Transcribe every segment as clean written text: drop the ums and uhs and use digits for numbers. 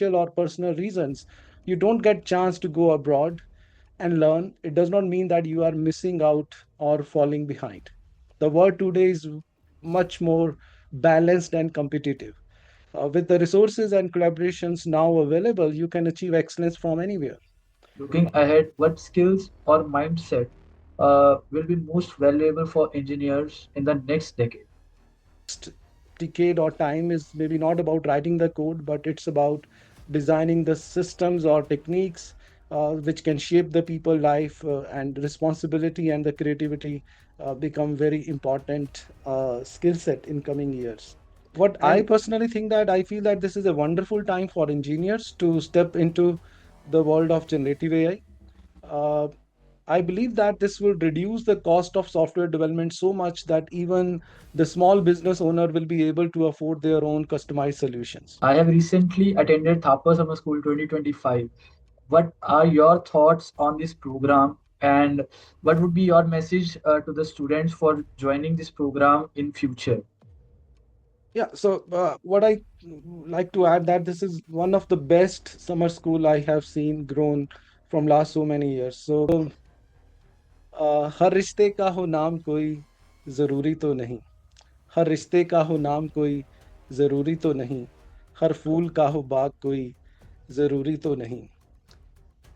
financial or personal reasons you don't get chance to go abroad and learn, it does not mean that you are missing out or falling behind. The world today is much more balanced and competitive. With the resources and collaborations now available, you can achieve excellence from anywhere. Looking ahead, what skills or mindset will be most valuable for engineers in the next decade? Next decade or time is maybe not about writing the code, but it's about designing the systems or techniques which can shape the people life, and responsibility and the creativity become very important skill set in coming years. What I And personally think, that I feel that this is a wonderful time for engineers to step into the world of generative AI. Uh, I believe that this will reduce the cost of software development so much that even the small business owner will be able to afford their own customized solutions. I have recently attended Thapar Summer School 2025. What are your thoughts on this program, and what would be your message to the students for joining this program in future? Yeah, so what I like to add, that this is one of the best summer school I have seen grown from last so many years. So हर रिश्ते का हो नाम कोई ज़रूरी तो नहीं, हर रिश्ते का हो नाम कोई ज़रूरी तो नहीं, हर फूल का हो बाग कोई ज़रूरी तो नहीं,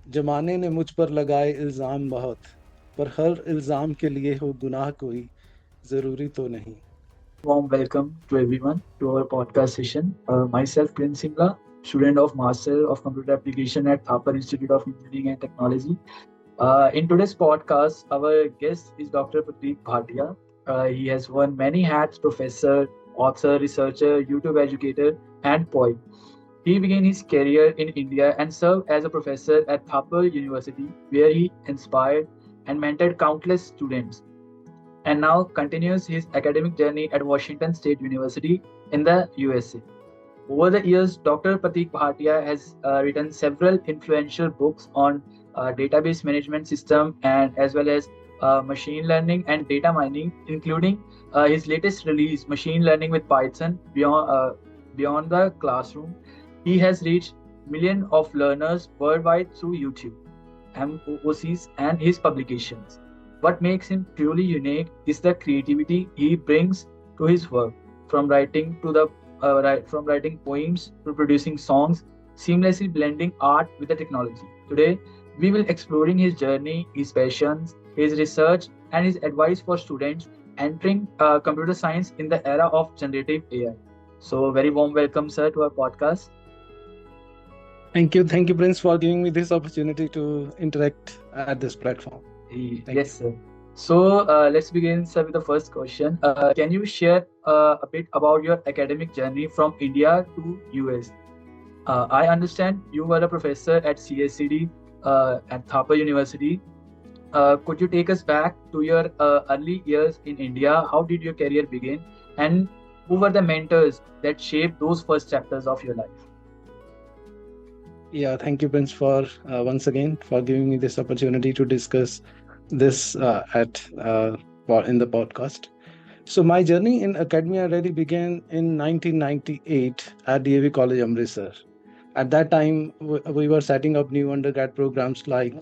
जमाने ने मुझ पर लगाए इल्ज़ाम बहुत, पर हर इल्ज़ाम के लिए हो गुनाह कोई ज़रूरी तो नहीं. Warm welcome to everyone to our podcast session. Myself, Prince Singla, student of Master of Computer Application at Thapar Institute of Engineering and Technology. In today's podcast, our guest is Dr. Parteek Bhatia. He has worn many hats: professor, author, researcher, YouTube educator, and poet. He began his career in India and served as a professor at Thapar University, where he inspired and mentored countless students, and now continues his academic journey at Washington State University in the USA. Over the years, Dr. Parteek Bhatia has written several influential books on database management system and as well as machine learning and data mining, including his latest release, Machine Learning with Python Beyond the Classroom. He has reached millions of learners worldwide through YouTube, MOOCs, and his publications. What makes him truly unique is the creativity he brings to his work, from writing to the from writing poems to producing songs, seamlessly blending art with the technology. Today, we will exploring his journey, his passions, his research, and his advice for students entering computer science in the era of generative AI. So, very warm welcome, sir, to our podcast. Thank you, Prince, for giving me this opportunity to interact at this platform. Thank Yes, sir. So let's begin, sir, with the first question. Can you share a bit about your academic journey from India to US? I understand you were a professor at CSCD at Thapar University. Could you take us back to your early years in India? How did your career begin? And who were the mentors that shaped those first chapters of your life? Yeah, thank you, Prince, for once again for giving me this opportunity to discuss this in the podcast. So my journey in academia really began in 1998 at DAV College, Amritsar. At that time, we were setting up new undergrad programs like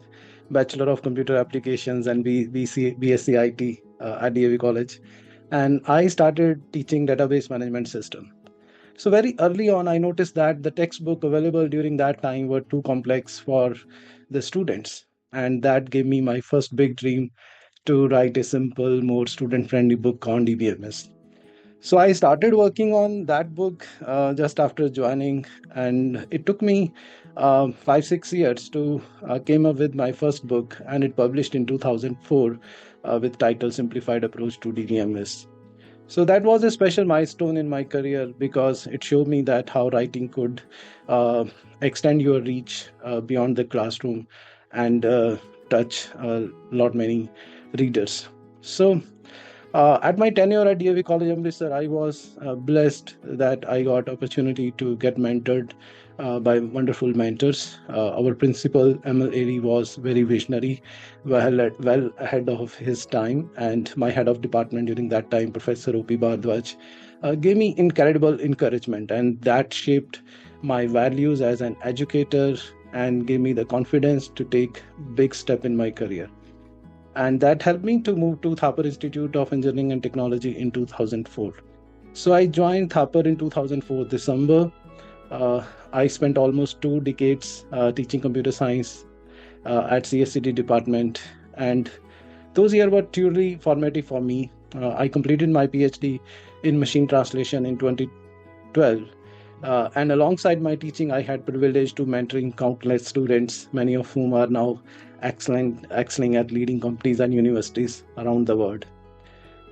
Bachelor of Computer Applications and BSc IT at DAV College, and I started teaching database management system. So very early on, I noticed that the textbook available during that time were too complex for the students, and that gave me my first big dream to write a simple, more student-friendly book on DBMS. So I started working on that book just after joining, and it took me 5 6 years to came up with my first book, and it published in 2004 with title Simplified Approach to DBMS. So that was a special milestone in my career because it showed me that how writing could uh, extend your reach beyond the classroom and touch a lot many readers. So at my tenure at DAV College Amritsar, I was blessed that I got opportunity to get mentored by wonderful mentors. Our principal, ML Airy, was very visionary, well ahead of his time, and my head of department during that time, Professor O.P. Bhardwaj, gave me incredible encouragement, and that shaped my values as an educator, and gave me the confidence to take big step in my career. And that helped me to move to Thapar Institute of Engineering and Technology in 2004. So I joined Thapar in 2004 December. Uh, I spent almost 2 decades teaching computer science at CSCT department, and those years were truly formative for me. I completed my PhD in machine translation in 2012. And alongside my teaching, I had privilege to mentoring countless students, many of whom are now excelling at leading companies and universities around the world.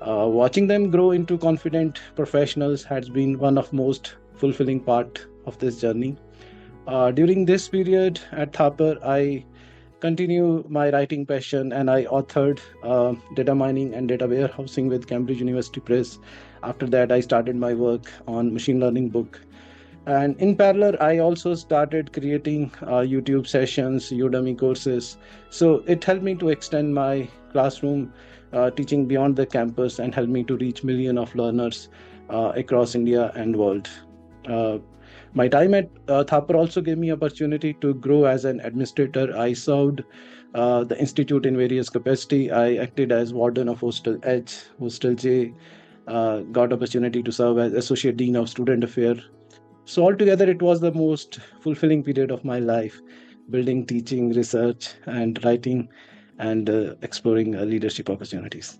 Watching them grow into confident professionals has been one of most fulfilling part of this journey. During this period at Thapar, I continue my writing passion and I authored data mining and data warehousing with Cambridge University Press. After that, I started my work on machine learning book. And in parallel, I also started creating YouTube sessions, Udemy courses. So it helped me to extend my classroom teaching beyond the campus and helped me to reach millions of learners across India and world. Uh, my time at Thapar also gave me opportunity to grow as an administrator. I served the institute in various capacity. I acted as warden of Hostel H, Hostel J, got opportunity to serve as associate dean of student affairs. So altogether, it was the most fulfilling period of my life, building, teaching, research, and writing, and exploring leadership opportunities.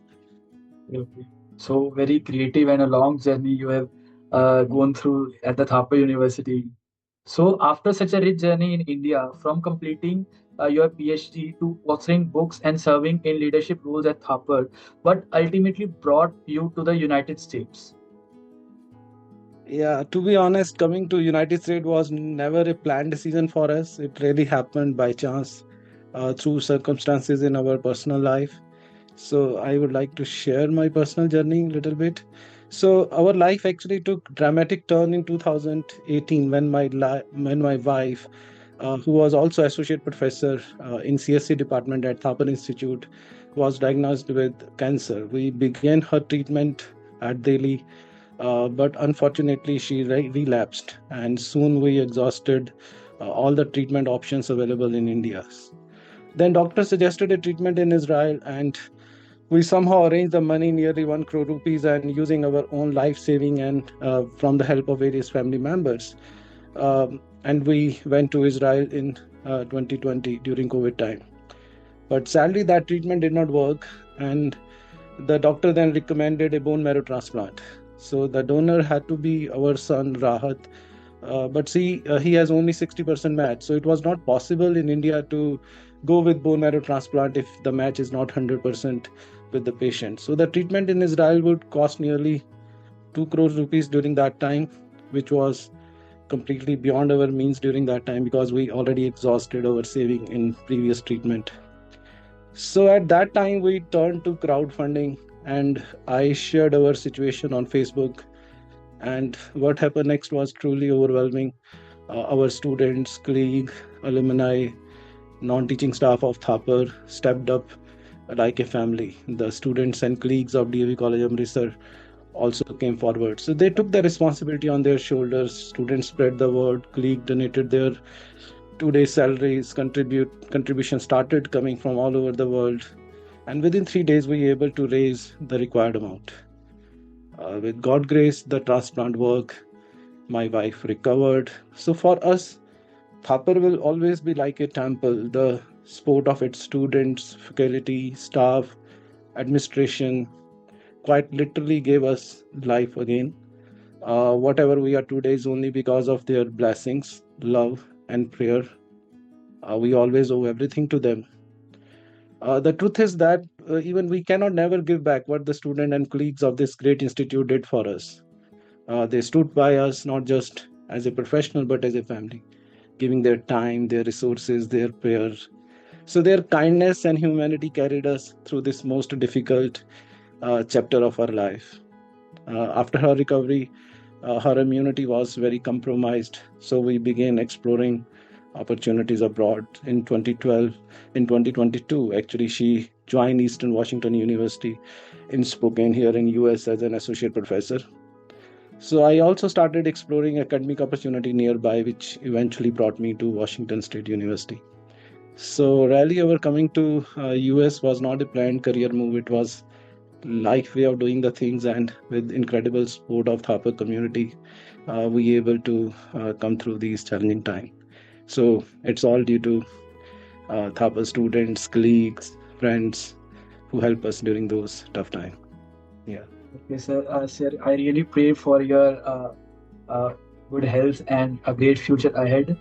Okay. So very creative and a long journey you have gone through at the Thapar University. So after such a rich journey in India, from completing your PhD to authoring books and serving in leadership roles at Thapar, what ultimately brought you to the United States? Yeah, to be honest, coming to United States was never a planned decision for us. It really happened by chance, through circumstances in our personal life. So I would like to share my personal journey a little bit. So our life actually took dramatic turn in 2018 when when my wife, who was also associate professor in CSC department at Thapar Institute, was diagnosed with cancer. We began her treatment at Delhi, but unfortunately she relapsed, and soon we exhausted all the treatment options available in India. Then doctor suggested a treatment in Israel, and we somehow arranged the money, nearly 1 crore rupees, and using our own life saving and from the help of various family members. And we went to Israel in 2020 during COVID time. But sadly, that treatment did not work, and the doctor then recommended a bone marrow transplant. So the donor had to be our son Rahat, but see, he has only 60% match. So it was not possible in India to go with bone marrow transplant if the match is not 100% with the patient. So the treatment in Israel would cost nearly 2 crores rupees during that time, which was completely beyond our means during that time because we already exhausted our saving in previous treatment. So at that time, we turned to crowdfunding, and I shared our situation on Facebook. And what happened next was truly overwhelming. Our students, colleagues, alumni, non-teaching staff of Thapar stepped up like a family. The students and colleagues of DAV College Amritsar also came forward. So they took the responsibility on their shoulders. Students spread the word, colleagues donated their 2 days salaries, contribution started coming from all over the world. And within 3 days, we were able to raise the required amount. With God grace, the transplant work, my wife recovered. So for us, Thapar will always be like a temple. The support of its students, faculty, staff, administration quite literally gave us life again. Whatever we are today is only because of their blessings, love, and prayer. We always owe everything to them. The truth is that even we cannot never give back what the student and colleagues of this great institute did for us. They stood by us not just as a professional but as a family, giving their time, their resources, their prayers. So their kindness and humanity carried us through this most difficult chapter of our life. After her recovery, her immunity was very compromised. So we began exploring opportunities abroad in 2012. In 2022, actually, she joined Eastern Washington University in Spokane here in US as an associate professor. So I also started exploring academic opportunity nearby, which eventually brought me to Washington State University. So rally over coming to US was not a planned career move. It was life way of doing the things, and with incredible support of Thapar community, we able to come through these challenging time. So it's all due to Thapar students, colleagues, friends who help us during those tough time. Yeah. Okay, sir. Sir, I really pray for your uh, good health and a great future ahead.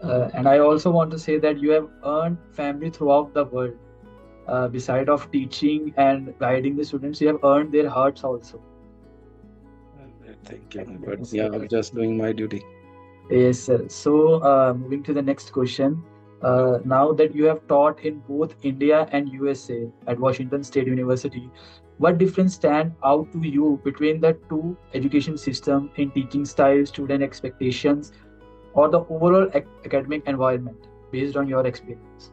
And I also want to say that you have earned family throughout the world. Beside of teaching and guiding the students, you have earned their hearts also. Thank you. But Yes, yeah, sir. I'm just doing my duty. Yes, sir. So, moving to the next question. Now that you have taught in both India and USA at Washington State University, what difference stand out to you between the two education system in teaching style, student expectations, or the overall academic environment based on your experience?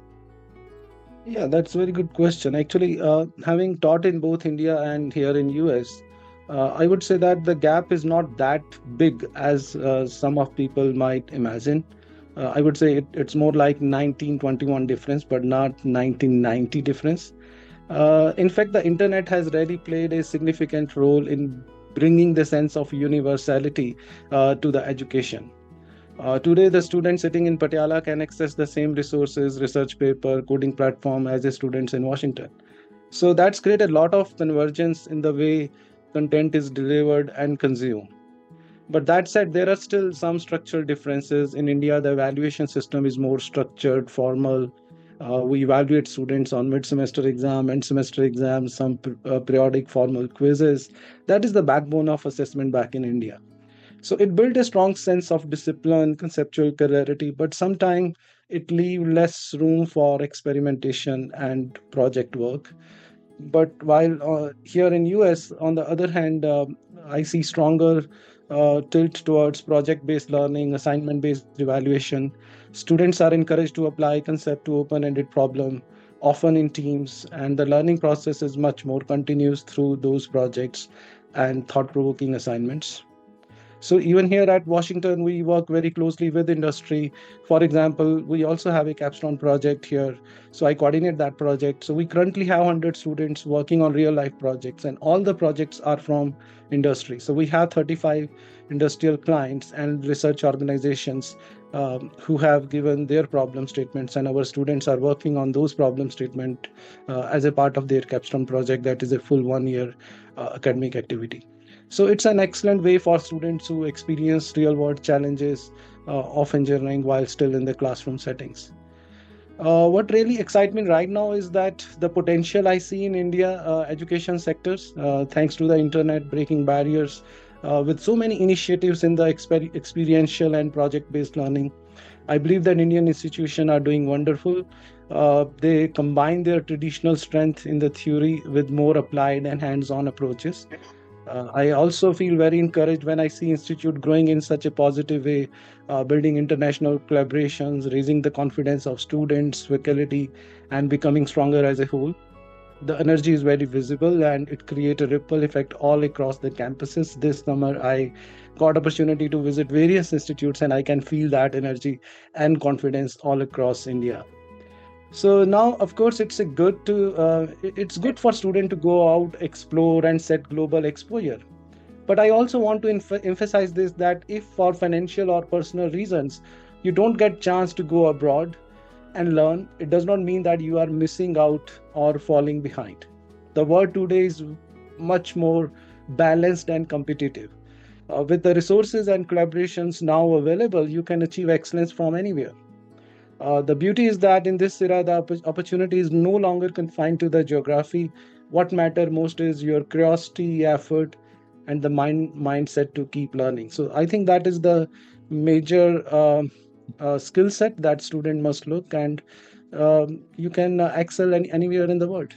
Yeah, that's a very good question. Actually, having taught in both India and here in US, I would say that the gap is not that big as some of people might imagine. I would say it's more like 1921 difference, but not 1990 difference. In fact, the internet has really played a significant role in bringing the sense of universality to the education. Today, the student sitting in Patiala can access the same resources, research paper, coding platform as the students in Washington. So that's created a lot of convergence in the way content is delivered and consumed. But that said, there are still some structural differences. In India, the evaluation system is more structured, formal. We evaluate students on mid-semester exam, end-semester exams, some periodic formal quizzes. That is the backbone of assessment back in India. So it built a strong sense of discipline, conceptual clarity, but sometimes it leave less room for experimentation and project work. But while here in US, on the other hand, I see stronger tilt towards project-based learning, assignment-based evaluation. Students are encouraged to apply concept to open-ended problem, often in teams, and the learning process is much more continuous through those projects and thought-provoking assignments. So even here at Washington, we work very closely with industry. For example, we also have a capstone project here. So I coordinate that project. So we currently have 100 students working on real life projects, and all the projects are from industry. So we have 35 industrial clients and research organizations who have given their problem statements, and our students are working on those problem statement as a part of their capstone project. That is a full 1 year academic activity. So it's an excellent way for students who experience real world challenges of engineering while still in the classroom settings. What really excites me right now is that the potential I see in India education sectors, thanks to the internet breaking barriers, with so many initiatives in the experiential and project-based learning. I believe that Indian institutions are doing wonderful. They combine their traditional strength in the theory with more applied and hands-on approaches. I also feel very encouraged when I see institute growing in such a positive way, building international collaborations, raising the confidence of students, faculty, and becoming stronger as a whole. The energy is very visible and it creates a ripple effect all across the campuses. This summer, I got opportunity to visit various institutes and I can feel that energy and confidence all across India. So now, of course, it's good for student to go out, explore, and set global exposure. But I also want to emphasize this that if for financial or personal reasons you don't get chance to go abroad and learn, it does not mean that you are missing out or falling behind. The world today is much more balanced and competitive. With the resources and collaborations now available, you can achieve excellence from anywhere. The beauty is that in this era, the opportunity is no longer confined to the geography. What matter most is your curiosity, effort, and the mindset to keep learning. So I think that is the major skill set that student must look, and you can excel anywhere in the world.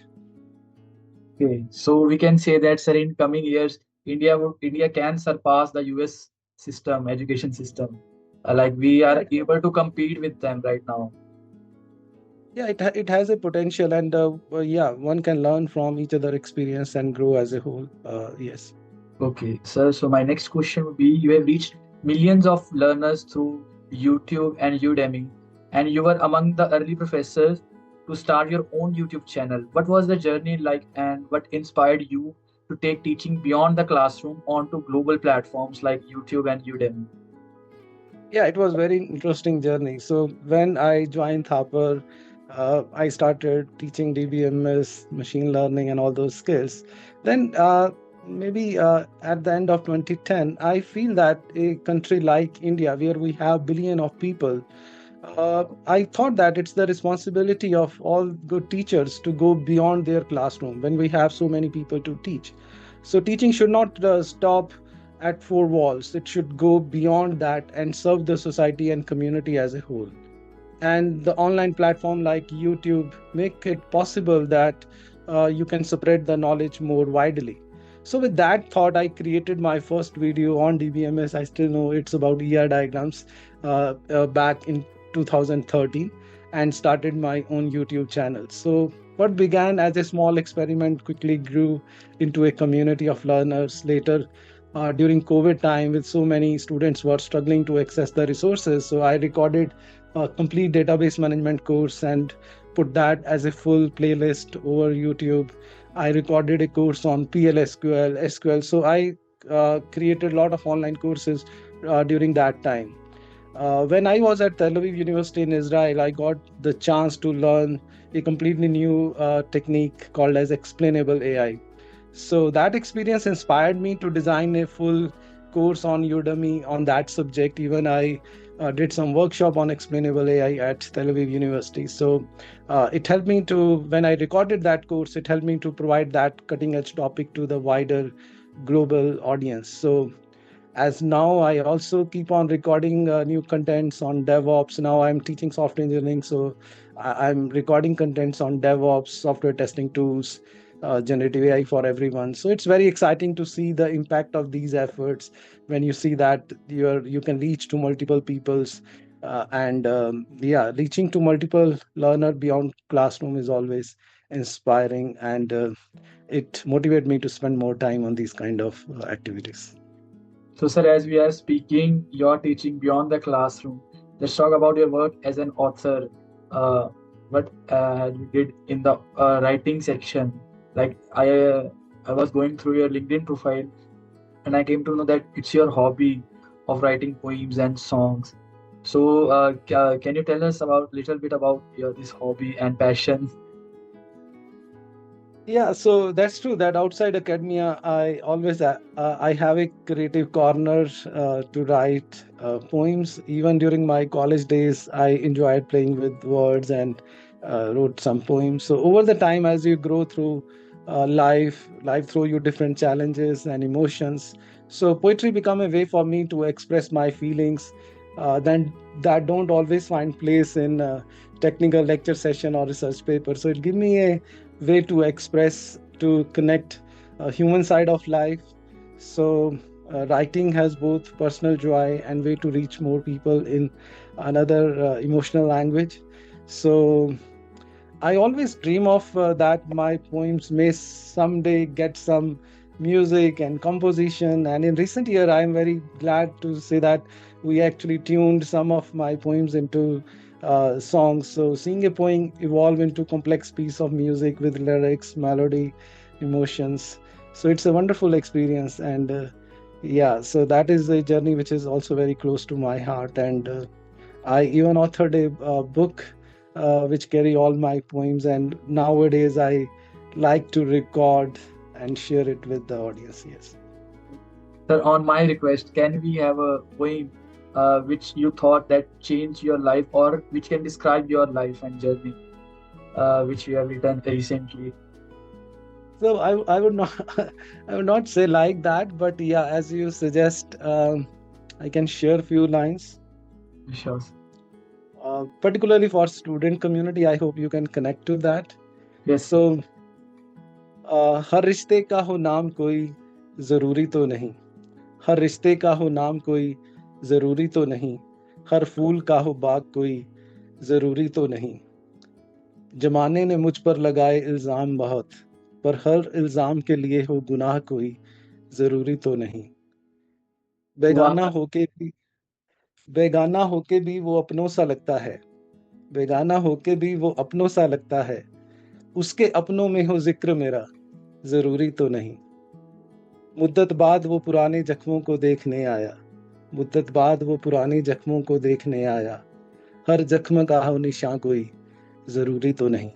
Okay, so we can say that, sir, in coming years, India can surpass the US system, education system. Like we Yeah, are able to compete with them right now. yeah, it has a potential, and yeah, one can learn from each other experience and grow as a whole. Yes. Okay, sir. So my next question would be: you have reached millions of learners through YouTube and Udemy, and you were among the early professors to start your own YouTube channel. What was the journey like, and what inspired you to take teaching beyond the classroom onto global platforms like YouTube and Udemy? Yeah, it was very interesting journey. So when I joined Thapar, I started teaching DBMS, machine learning, and all those skills. Then maybe at the end of 2010, I feel that a country like India, where we have billion of people, I thought that it's the responsibility of all good teachers to go beyond their classroom when we have so many people to teach. So teaching should not stop at four walls. It should go beyond that and serve the society and community as a whole. And the online platform like YouTube make it possible that you can spread the knowledge more widely. So with that thought, I created my first video on DBMS. I still know it's about ER diagrams back in 2013, and started my own YouTube channel. So what began as a small experiment quickly grew into a community of learners. Later, during COVID time, with so many students were struggling to access the resources, so I recorded a complete database management course and put that as a full playlist over YouTube. I recorded a course on PLSQL, SQL. So I created a lot of online courses during that time. When I was at Tel Aviv University in Israel, I got the chance to learn a completely new technique called as explainable AI. So that experience inspired me to design a full course on Udemy on that subject. Even I did some workshop on explainable AI at Tel Aviv University. So it helped me to, when I recorded that course, it helped me to provide that cutting edge topic to the wider global audience. So as now I also keep on recording new contents on DevOps. Now I'm teaching software engineering, so I'm recording contents on DevOps, software testing tools, generative AI for everyone. So it's very exciting to see the impact of these efforts when you see that you can reach to multiple peoples. And yeah, reaching to multiple learner beyond classroom is always inspiring, and it motivates me to spend more time on these kind of activities. So, sir, as we are speaking, you're teaching beyond the classroom. Let's talk about your work as an author. Uh, what you did in the writing section. Like I was going through your LinkedIn profile, and I came to know that it's your hobby of writing poems and songs. So, can you tell us about little bit about your this hobby and passion? Yeah, so that's true that outside academia, I always I have a creative corner to write poems. Even during my college days, I enjoyed playing with words and wrote some poems. So over the time, as you grow through life throws you different challenges and emotions. So poetry become a way for me to express my feelings. Then that don't always find place in technical lecture session or research paper. So it give me a way to express, to connect human side of life. So writing has both personal joy and way to reach more people in another emotional language. So I always dream of that my poems may someday get some music and composition. And in recent year, I am very glad to say that we actually tuned some of my poems into songs. So seeing a poem evolve into complex piece of music with lyrics, melody, emotions. So it's a wonderful experience. And yeah, so that is a journey which is also very close to my heart. And I even authored a book which carry all my poems, and nowadays I like to record and share it with the audience. Yes. Sir, on my request, can we have a poem which you thought that changed your life, or which can describe your life and journey, which you have written recently? So I would not I would not say like that, but yeah, as you suggest, I can share few lines. Sure. Particularly for student community, I hope you can connect to that. Yes, sir. So हर रिश्ते का हो नाम कोई जरूरी तो नहीं, हर रिश्ते का हो नाम कोई जरूरी तो नहीं, हर फूल का हो बाग कोई जरूरी तो नहीं, जमाने ने मुझ पर लगाए इल्जाम बहुत, पर हर इल्जाम के लिए हो गुनाह कोई जरूरी तो नहीं। वाह। बेगाना होके भी बेगाना होके भी वो अपनों सा लगता है। बेगाना होके भी वो अपनों सा लगता है। उसके अपनों में हो जिक्र मेरा, जरूरी तो नहीं। मुद्दत बाद वो पुराने जख्मों को देखने आया। मुद्दत बाद वो पुराने जख्मों को देखने आया। हर जख्म का हो निशान कोई, जरूरी तो नहीं।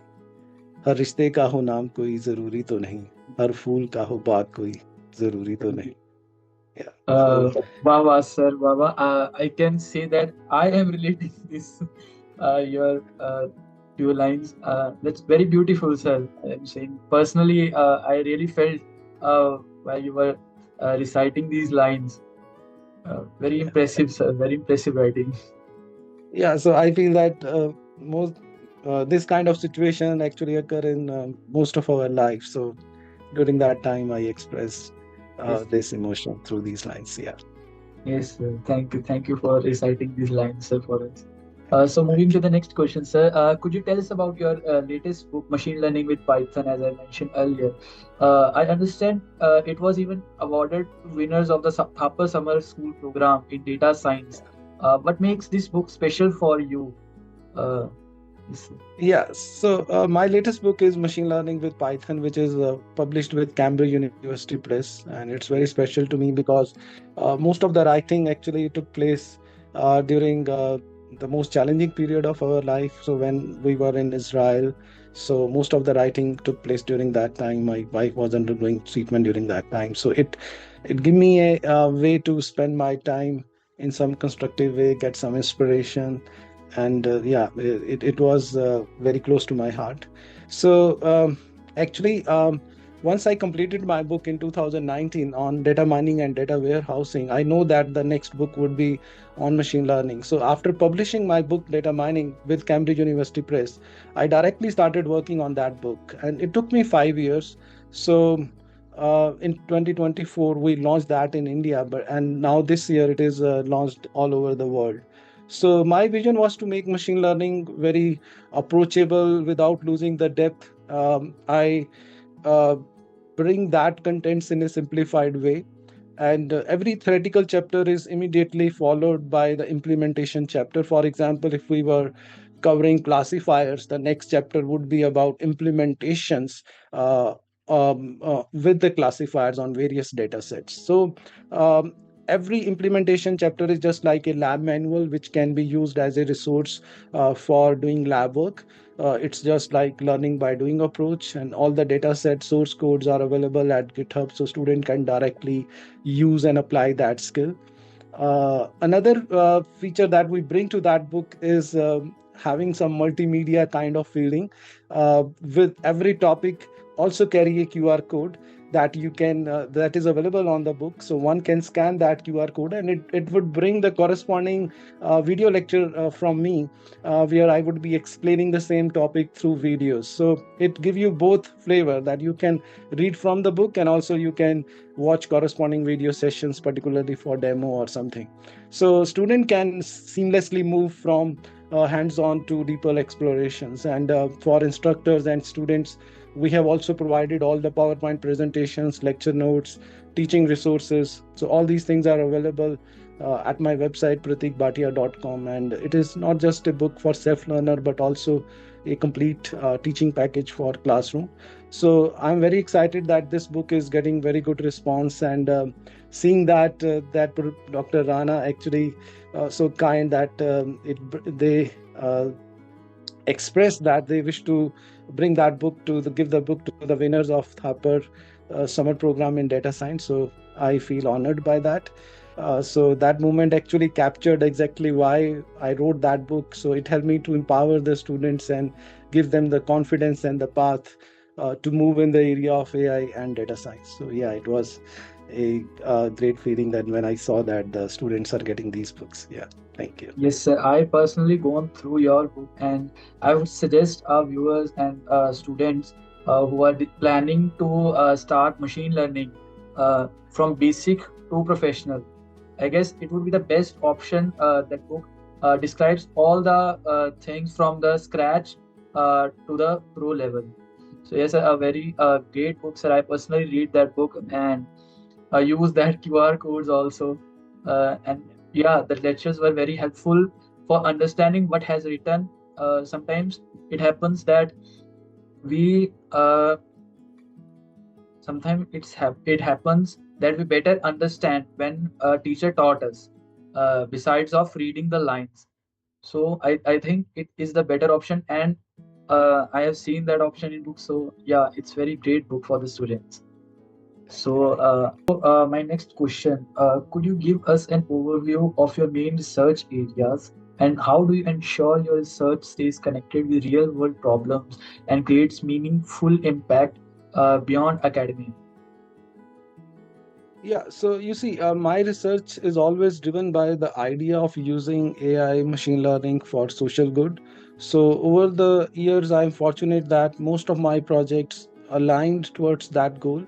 हर रिश्ते का हो नाम कोई, जरूरी तो नहीं। हर फूल का हो बाग कोई, जरूरी तो नहीं। Yeah. Uh, So wow, wow, sir, wow, wow. I can say that I am relating this your few lines. That's very beautiful, sir. I'm saying personally, I really felt while you were reciting these lines. Very yeah, impressive, sir. Very impressive writing. yeah. So I feel that most this kind of situation actually occur in most of our lives. So during that time, I expressed Yes, this emotion through these lines. Yeah. yes, sir. Thank you for reciting these lines, sir, for us. So moving Thank to you. the next question, sir. Could you tell us about your latest book, Machine Learning with Python, as I mentioned earlier? I understand it was even awarded to winners of the Thapar Summer School program in data science. What makes this book special for you? Uh, yes, Yeah, so my latest book is Machine Learning with Python, which is published with Cambridge University Press, and it's very special to me because most of the writing actually took place during the most challenging period of our life. So when we were in Israel, so most of the writing took place during that time. My wife was undergoing treatment during that time, so it gave me a way to spend my time in some constructive way, get some inspiration, and yeah, it was very close to my heart. So actually, once I completed my book in 2019 on data mining and data warehousing, I know that the next book would be on machine learning. So after publishing my book data mining with Cambridge University Press, I directly started working on that book, and it took me 5 years. So in 2024 we launched that in India, but and now this year it is launched all over the world. So my vision was to make machine learning very approachable without losing the depth. I uh, bring that contents in a simplified way, and every theoretical chapter is immediately followed by the implementation chapter. For example, if we were covering classifiers, the next chapter would be about implementations uh, with the classifiers on various data sets. So um, every implementation chapter is just like a lab manual which can be used as a resource for doing lab work. It's just like learning by doing approach, and all the data set source codes are available at GitHub, so student can directly use and apply that skill. Another feature that we bring to that book is having some multimedia kind of feeling. With every topic, also carry a QR code that you can that is available on the book. So one can scan that QR code, and it would bring the corresponding video lecture from me, where I would be explaining the same topic through videos. So it give you both flavor that you can read from the book, and also you can watch corresponding video sessions, particularly for demo or something. So student can seamlessly move from hands-on to deeper explorations. And for instructors and students, we have also provided all the PowerPoint presentations, lecture notes, teaching resources. So all these things are available at my website prateekbhatia.com, and it is not just a book for self-learner but also a complete teaching package for classroom. So I'm very excited that this book is getting very good response, and seeing that Dr. Rana actually so kind that they expressed that they wish to bring that book to give the book to the winners of Thapar summer program in data science. So I feel honored by that. So that moment actually captured exactly why I wrote that book. So it helped me to empower the students and give them the confidence and the path to move in the area of AI and data science. So yeah, it was a great feeling that when I saw that the students are getting these books. Yeah, thank you. yes, sir. I personally gone through your book, and I would suggest our viewers and students who are planning to start machine learning from basic to professional. I guess it would be the best option. That book describes all the things from the scratch to the pro level. So yes, a very great book, sir. I personally read that book, and use that QR codes also. And yeah, the lectures were very helpful for understanding what has written. Sometimes it happens that we sometimes it happens that we better understand when a teacher taught us, besides of reading the lines. So I think it is the better option, and I have seen that option in books. So yeah, it's very great book for the students. So my next question, could you give us an overview of your main research areas, and how do you ensure your research stays connected with real world problems and creates meaningful impact beyond academia? Yeah, so you see, my research is always driven by the idea of using AI machine learning for social good. So over the years, I'm fortunate that most of my projects aligned towards that goal.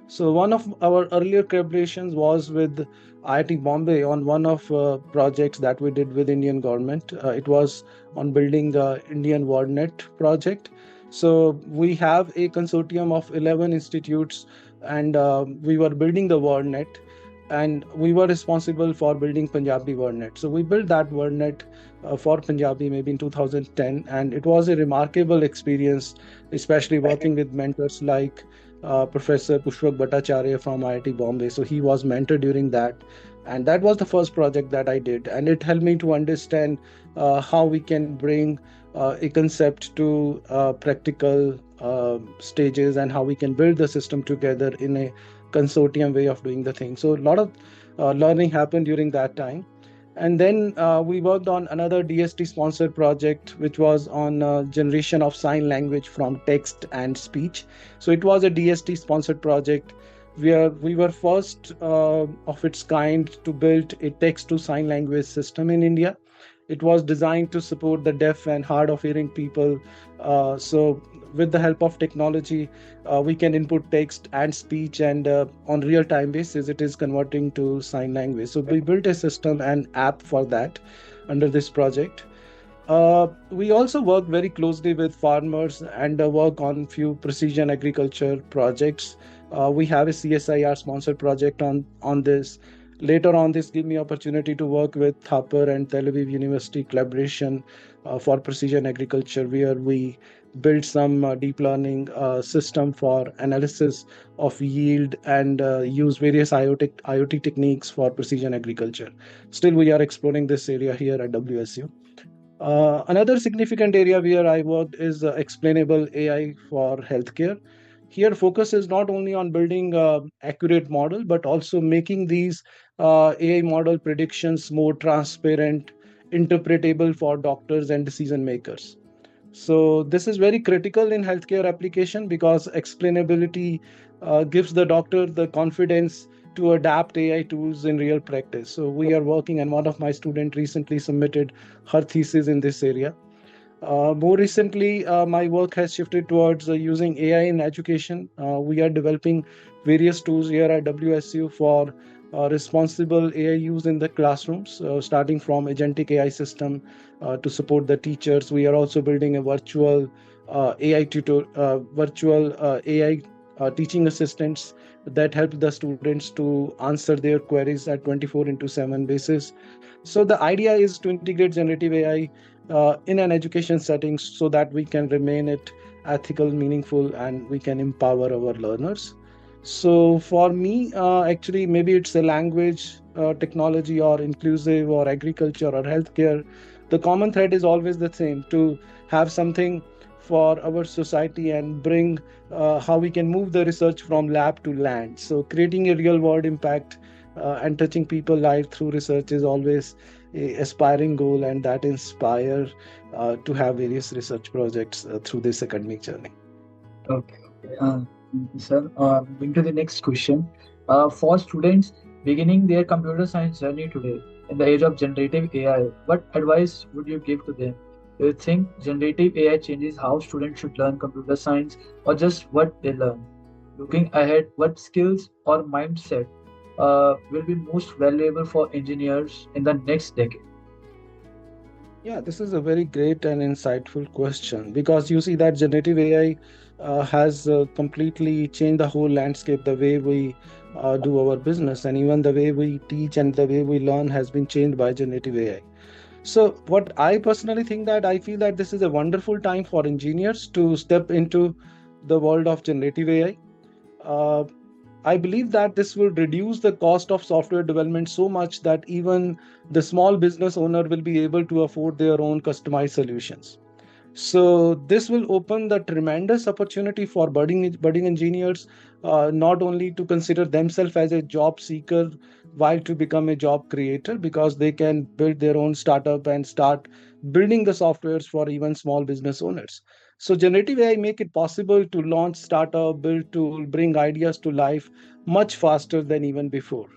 So one of our earlier collaborations was with IIT Bombay on one of projects that we did with Indian government. It was on building the Indian WordNet project. So we have a consortium of 11 institutes, and we were building the WordNet, and we were responsible for building Punjabi WordNet. So we built that WordNet for Punjabi maybe in 2010, and it was a remarkable experience, especially working with mentors like Professor Pushpak Bhattacharya from IIT Bombay. So he was mentor during that. And that was the first project that I did. And it helped me to understand how we can bring a concept to practical stages, and how we can build the system together in a consortium way of doing the thing. So a lot of learning happened during that time. And then we worked on another DST sponsored project, which was on generation of sign language from text and speech. So it was a DST sponsored project where we were first of its kind to build a text to sign language system in India. It was designed to support the deaf and hard of hearing people. So with the help of technology, we can input text and speech, and on real time basis, it is converting to sign language. So we built a system and app for that under this project. We also work very closely with farmers and work on few precision agriculture projects. We have a CSIR sponsored project on this. Later on, this gave me opportunity to work with Thapar and Tel Aviv University collaboration for precision agriculture, where we built some deep learning system for analysis of yield, and use various IoT techniques for precision agriculture. Still, we are exploring this area here at WSU. Another significant area where I worked is explainable AI for healthcare. Here, focus is not only on building accurate model, but also making these AI model predictions more transparent, interpretable for doctors and decision makers. So this is very critical in healthcare application, because explainability gives the doctor the confidence to adapt AI tools in real practice. So we are working, and one of my students recently submitted her thesis in this area. More recently, my work has shifted towards using AI in education. We are developing various tools here at WSU for responsible AI use in the classrooms, starting from agentic AI system to support the teachers. We are also building a virtual AI teaching assistants that help the students to answer their queries at 24 into 7 basis. So the idea is to integrate generative AI in an education setting, so that we can remain it ethical, meaningful, and we can empower our learners. So for me, actually, maybe it's a language, technology, or inclusive, or agriculture, or healthcare. The common thread is always the same: to have something for our society and bring how we can move the research from lab to land. So creating a real world impact and touching people life through research is always a aspiring goal, and that inspire to have various research projects through this academic journey. Okay, okay. Sir, moving to the next question. For students beginning their computer science journey today, in the age of generative AI, what advice would you give to them? Do you think generative AI changes how students should learn computer science, or just what they learn? Looking ahead, what skills or mindset will be most valuable for engineers in the next decade? Yeah, this is a very great and insightful question, because you see that generative AI has completely changed the whole landscape, the way we do our business, and even the way we teach and the way we learn has been changed by generative AI. So what I personally think, that I feel that this is a wonderful time for engineers to step into the world of generative AI. Uh, I believe that this will reduce the cost of software development so much that even the small business owner will be able to afford their own customized solutions. So this will open the tremendous opportunity for budding engineers, not only to consider themselves as a job seeker, while to become a job creator, because they can build their own startup and start building the softwares for even small business owners. So generative AI make it possible to launch startup, build tool, bring ideas to life much faster than even before.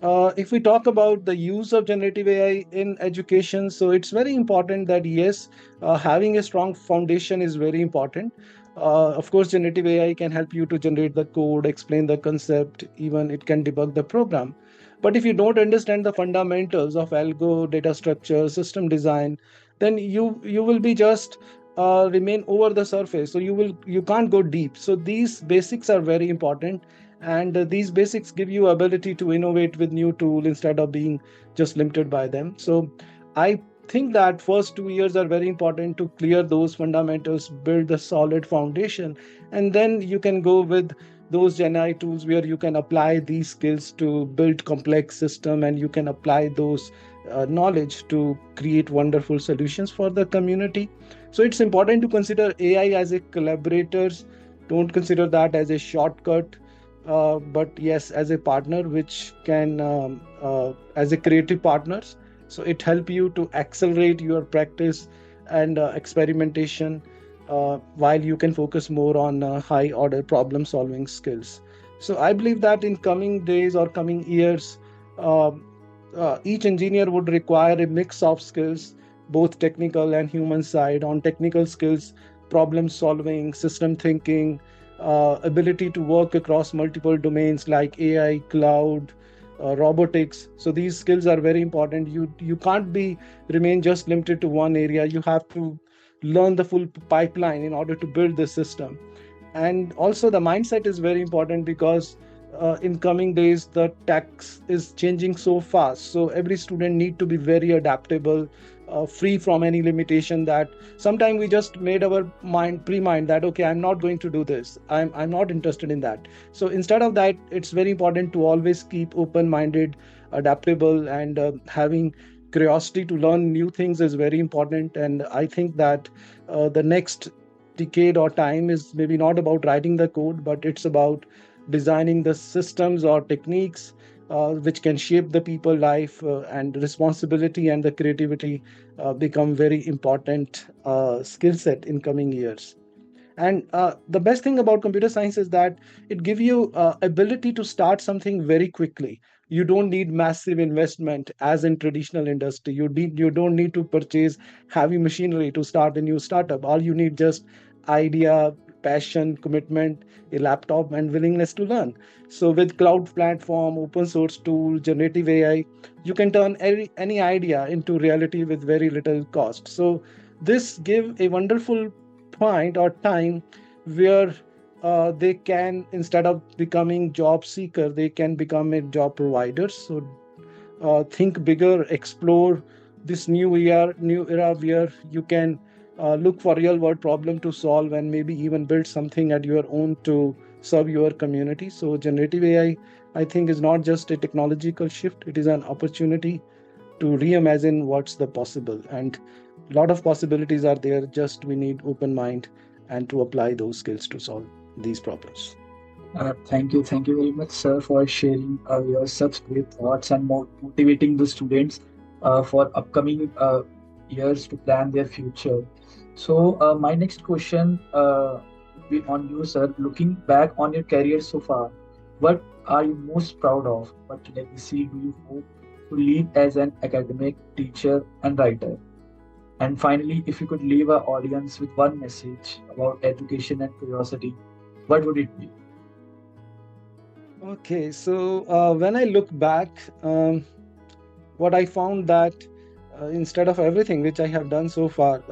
If we talk about the use of generative AI in education, so it's very important that yes, having a strong foundation is very important. Of course, generative AI can help you to generate the code, explain the concept, even it can debug the program. But if you don't understand the fundamentals of algo, data structure, system design, then you will be just remain over the surface. So you can't go deep. So these basics are very important, and these basics give you ability to innovate with new tool instead of being just limited by them. So I think that first 2 years are very important to clear those fundamentals, build the solid foundation, and then you can go with those Gen AI tools where you can apply these skills to build complex system, and you can apply those knowledge to create wonderful solutions for the community. So it's important to consider AI as a collaborators. Don't consider that as a shortcut, but yes, as a partner which can as a creative partners. So it help you to accelerate your practice and experimentation, while you can focus more on high order problem solving skills. So I believe that in coming days or coming years, uh, each engineer would require a mix of skills, both technical and human side. On technical skills, problem solving, system thinking, ability to work across multiple domains like AI, cloud, robotics. So these skills are very important. You can't be remain just limited to one area. You have to learn the full pipeline in order to build this system. And also the mindset is very important, because in coming days the tax is changing so fast, so every student need to be very adaptable, free from any limitation. That sometimes we just made our mind pre-mind that okay, I'm not going to do this, I'm not interested in that. So instead of that, it's very important to always keep open minded, adaptable, and having curiosity to learn new things is very important. And I think that the next decade or time is maybe not about writing the code, but it's about designing the systems or techniques which can shape the people life, and responsibility and the creativity become very important skill set in coming years. And the best thing about computer science is that it gives you ability to start something very quickly. You don't need massive investment as in traditional industry. You don't need to purchase heavy machinery to start a new startup. All you need just idea, passion, commitment, a laptop, and willingness to learn. So with cloud platform, open source tool, generative AI, you can turn any idea into reality with very little cost. So this give a wonderful point or time where they can, instead of becoming job seeker, they can become a job provider. So think bigger, explore this new era where you can look for real world problem to solve, and maybe even build something at your own to serve your community. So generative AI, I think, is not just a technological shift, it is an opportunity to reimagine what's the possible. And a lot of possibilities are there, just we need open mind and to apply those skills to solve these problems. Thank you very much, sir, for sharing your such great thoughts and motivating the students for upcoming years to plan their future. So, my next question would be on you, sir. Looking back on your career so far, what are you most proud of? What legacy do you hope to leave as an academic, teacher, and writer? And finally, if you could leave our audience with one message about education and curiosity, what would it be? Okay, so when I look back, what I found that instead of everything which I have done so far,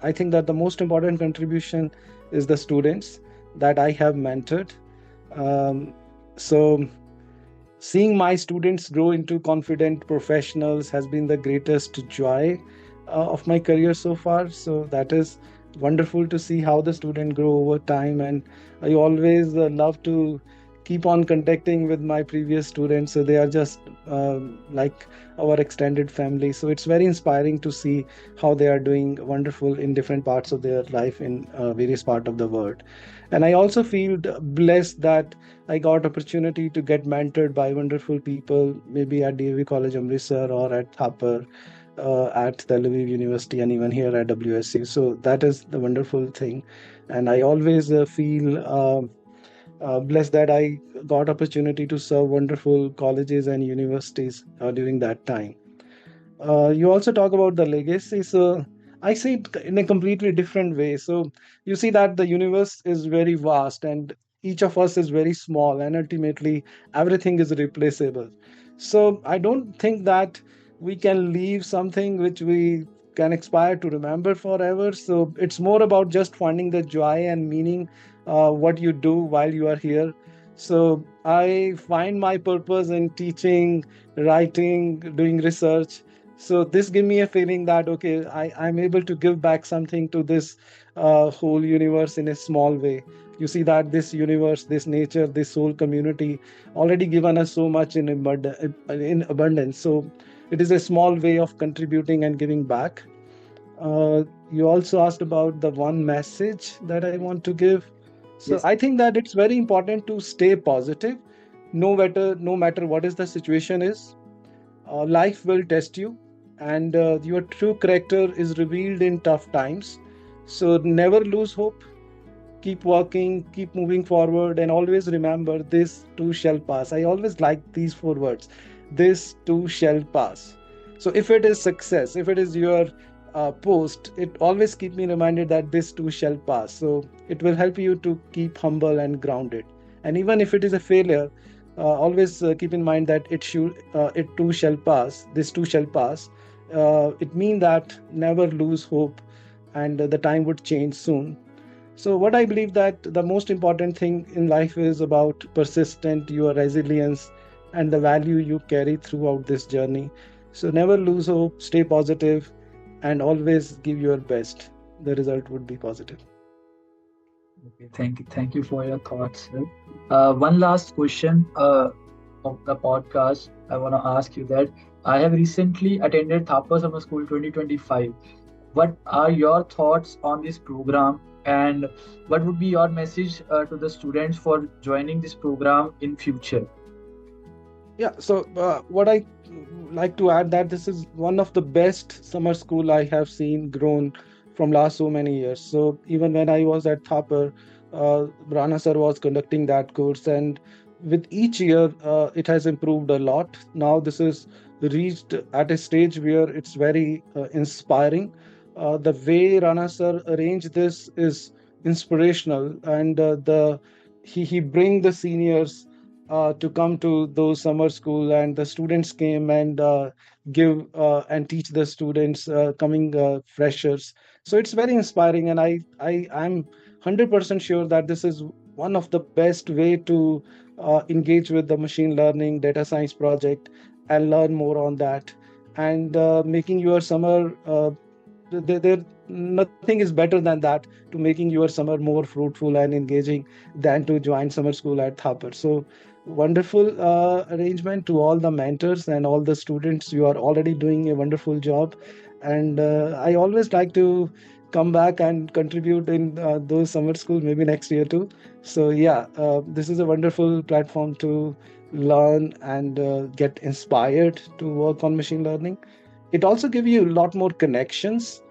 I think that the most important contribution is the students that I have mentored. Um, so seeing my students grow into confident professionals has been the greatest joy of my career so far. So that is wonderful to see how the student grow over time. And I always love to keep on contacting with my previous students. So they are just like our extended family. So it's very inspiring to see how they are doing wonderful in different parts of their life in various parts of the world. And I also feel blessed that I got opportunity to get mentored by wonderful people, maybe at DAV College Amritsar or at Thapar, at Tel Aviv University, and even here at WSU. So that is the wonderful thing, and I always feel blessed that I got opportunity to serve wonderful colleges and universities during that time. You also talk about the legacy. So I see it in a completely different way. So you see that the universe is very vast and each of us is very small, and ultimately everything is replaceable. So I don't think that we can leave something which we can aspire to remember forever. So it's more about just finding the joy and meaning what you do while you are here. So I find my purpose in teaching, writing, doing research. So this give me a feeling that okay, I'm able to give back something to this whole universe in a small way. You see that this universe, this nature, this whole community already given us so much in abundance. So it is a small way of contributing and giving back. You also asked about the one message that I want to give. So Yes. I think that it's very important to stay positive, no matter what is the situation is. Life will test you, and your true character is revealed in tough times. So never lose hope. Keep working, keep moving forward, and always remember this too shall pass. I always like these four words: this too shall pass. So if it is success, if it is your post, it always keep me reminded that this too shall pass. So it will help you to keep humble and grounded. And even if it is a failure, always keep in mind that it too shall pass. This too shall pass. It means that never lose hope, and the time would change soon. So what I believe that the most important thing in life is about persistent, your resilience, and the value you carry throughout this journey. So never lose hope, stay positive, and always give your best. The result would be positive. Okay, thank you. Thank you for your thoughts, sir. One last question of the podcast. I want to ask you that I have recently attended Thapar Summer School 2025. What are your thoughts on this program, and what would be your message to the students for joining this program in future? Yeah, so what I like to add that this is one of the best summer school I have seen grown from last so many years. So even when I was at Thapar, Rana sir was conducting that course, and with each year it has improved a lot. Now this is reached at a stage where it's very inspiring. The way Rana sir arranged this is inspirational, and the he bring the seniors to come to those summer school, and the students came and give and teach the students coming freshers. So it's very inspiring, and I'm 100% sure that this is one of the best way to engage with the machine learning data science project and learn more on that, and making your summer there nothing is better than that to making your summer more fruitful and engaging than to join summer school at Thapar. So wonderful arrangement to all the mentors and all the students. You are already doing a wonderful job, and I always like to come back and contribute in those summer schools maybe next year too. So yeah, this is a wonderful platform to learn and get inspired to work on machine learning. It also gives you a lot more connections.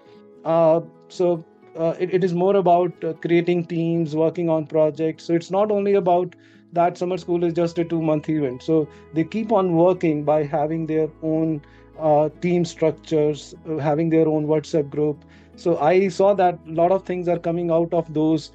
So it is more about creating teams, working on projects. So it's not only about that summer school is just a 2 month event. So they keep on working by having their own team structures, having their own WhatsApp group. So I saw that a lot of things are coming out of those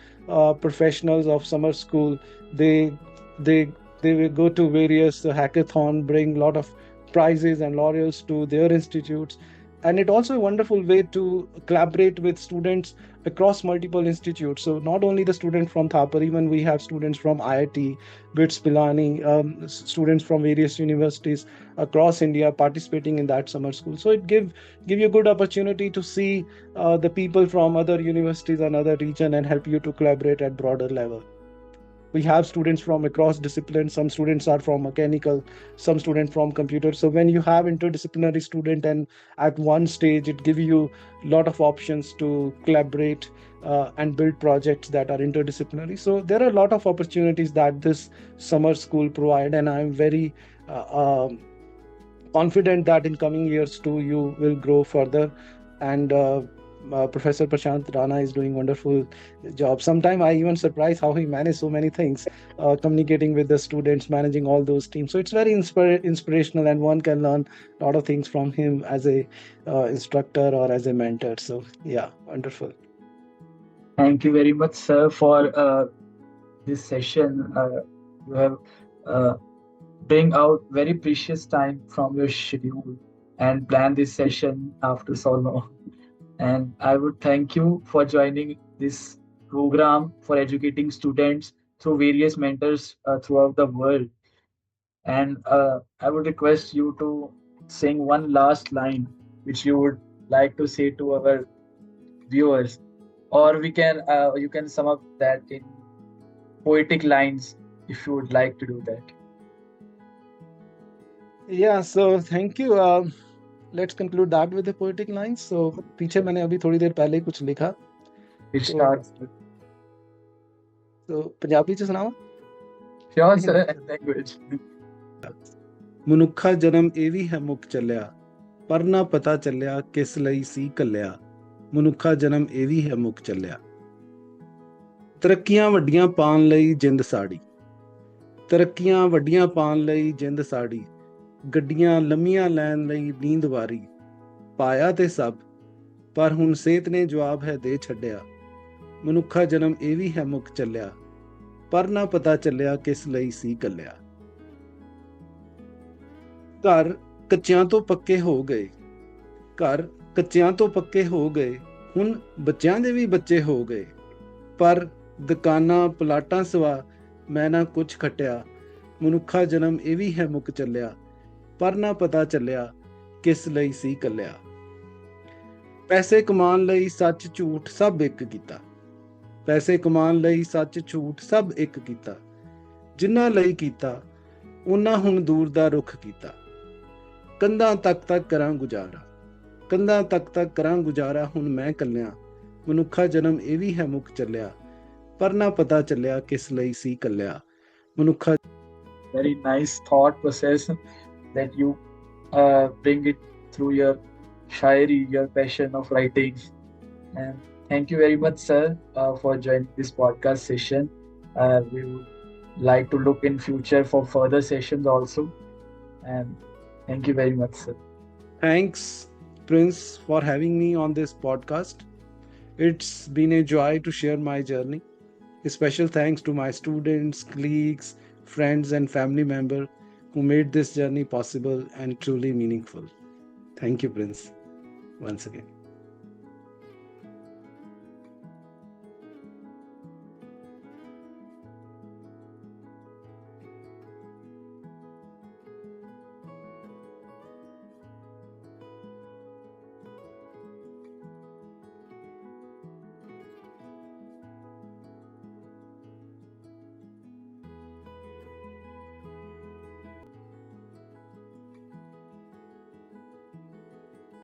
professionals of summer school. They they they will go to various hackathon, bring a lot of prizes and laurels to their institutes. And it also a wonderful way to collaborate with students across multiple institutes. So not only the student from Thapar, even we have students from IIT, BITS, Pilani, students from various universities across India participating in that summer school. So it give you a good opportunity to see the people from other universities and other region and help you to collaborate at broader level. We have students from across disciplines. Some students are from mechanical, some students from computer. So when you have interdisciplinary student, and at one stage it gives you a lot of options to collaborate and build projects that are interdisciplinary. So there are a lot of opportunities that this summer school provide, and I'm very confident that in coming years too you will grow further. And Professor Prashant Rana is doing wonderful job. Sometimes I even surprise how he managed so many things, communicating with the students, managing all those teams. So it's very inspirational, and one can learn a lot of things from him as a instructor or as a mentor. So yeah, wonderful. Thank you very much, sir, for this session. You have uh, bring out very precious time from your schedule and plan this session after so long. And I would thank you for joining this program for educating students through various mentors throughout the world. And I would request you to sing one last line which you would like to say to our viewers, or we can you can sum up that in poetic lines if you would like to do that. Yeah, so thank you. Let's conclude that with the poetic lines. So पीछे मैंने अभी थोड़ी देर पहले ही कुछ लिखा, It तो starts. Punjabi च सुनावा। Sure, sir. And language. ਮਨੁੱਖਾ ਜਨਮ ਇਹ ਵੀ ਹੈ ਮੁੱਕ ਚੱਲਿਆ, ਪਰ ਨਾ ਪਤਾ ਚੱਲਿਆ ਕਿਸ ਲਈ ਸੀ ਕੱਲਿਆ। ਮਨੁੱਖਾ ਜਨਮ ਇਹ ਵੀ ਹੈ ਮੁੱਕ ਚੱਲਿਆ। ਤਰੱਕੀਆਂ ਵੱਡੀਆਂ ਪਾਉਣ ਲਈ ਜਿੰਦ ਸਾੜੀ, ਤਰੱਕੀਆਂ ਵੱਡੀਆਂ ਪਾਉਣ ਲਈ ਜਿੰਦ ਸਾੜੀ, ਗੱਡੀਆਂ ਲੰਮੀਆਂ ਲੈਣ ਲਈ ਨੀਂਦ ਵਾਰੀ। ਪਾਇਆ ਤੇ ਸਭ, ਪਰ ਹੁਣ ਸਿਹਤ ਨੇ ਜਵਾਬ ਹੈ ਦੇ ਛੱਡਿਆ। ਮਨੁੱਖਾ ਜਨਮ ਇਹ ਵੀ ਹੈ ਮੁੱਕ ਚੱਲਿਆ, ਪਰ ਨਾ ਪਤਾ ਚੱਲਿਆ ਕਿਸ ਲਈ ਸੀ ਕੱਲਿਆ। ਘਰ ਕੱਚਿਆਂ ਤੋਂ ਪੱਕੇ ਹੋ ਗਏ, ਘਰ ਕੱਚਿਆਂ ਤੋਂ ਪੱਕੇ ਹੋ ਗਏ, ਹੁਣ ਬੱਚਿਆਂ ਦੇ ਵੀ ਬੱਚੇ ਹੋ ਗਏ। ਪਰ ਦੁਕਾਨਾਂ ਪਲਾਟਾਂ ਸਿਵਾ ਮੈਂ ਨਾ ਕੁਛ ਖੱਟਿਆ। ਮਨੁੱਖਾ ਜਨਮ ਇਹ ਵੀ ਹੈ ਮੁੱਕ ਚੱਲਿਆ, ਪਰ ਨਾ ਪਤਾ ਚੱਲਿਆ ਕਿਸ ਲਈ ਸੀ ਕੱਲਿਆ। ਪੈਸੇ ਕਮਾਉਣ ਲਈ ਸੱਚ ਝੂਠ ਸਭ ਇੱਕ ਕੀਤਾ, ਪੈਸੇ ਕਮਾਉਣ ਲਈ ਸੱਚ ਝੂਠ ਸਭ ਇੱਕ ਕੀਤਾ। ਜਿਨ੍ਹਾਂ ਲਈ ਕੀਤਾ ਉਹਨਾਂ ਹੁਣ ਦੂਰ ਦਾ ਰੁੱਖ ਕੀਤਾ। ਕੰਧਾਂ ਤੱਕ ਕਰਾਂ ਗੁਜ਼ਾਰਾ, ਕੰਧਾਂ ਤੱਕ ਕਰਾਂ ਗੁਜ਼ਾਰਾ, ਹੁਣ ਮੈਂ ਕੱਲਿਆ। ਮਨੁੱਖਾ ਜਨਮ ਇਹ ਵੀ ਹੈ ਮੁੱਕ ਚੱਲਿਆ, ਪਰ ਨਾ ਪਤਾ ਚੱਲਿਆ ਕਿਸ ਲਈ ਸੀ ਕੱਲਿਆ। ਮਨੁੱਖਾ Very nice thought process that you bring it through your shairi, your passion of writing. And thank you very much, sir, for joining this podcast session. We would like to look in future for further sessions also. And thank you very much, sir. Thanks, Prince, for having me on this podcast. It's been a joy to share my journey. A special thanks to my students, colleagues, friends, and family members who made this journey possible and truly meaningful. Thank you, Prince, once again.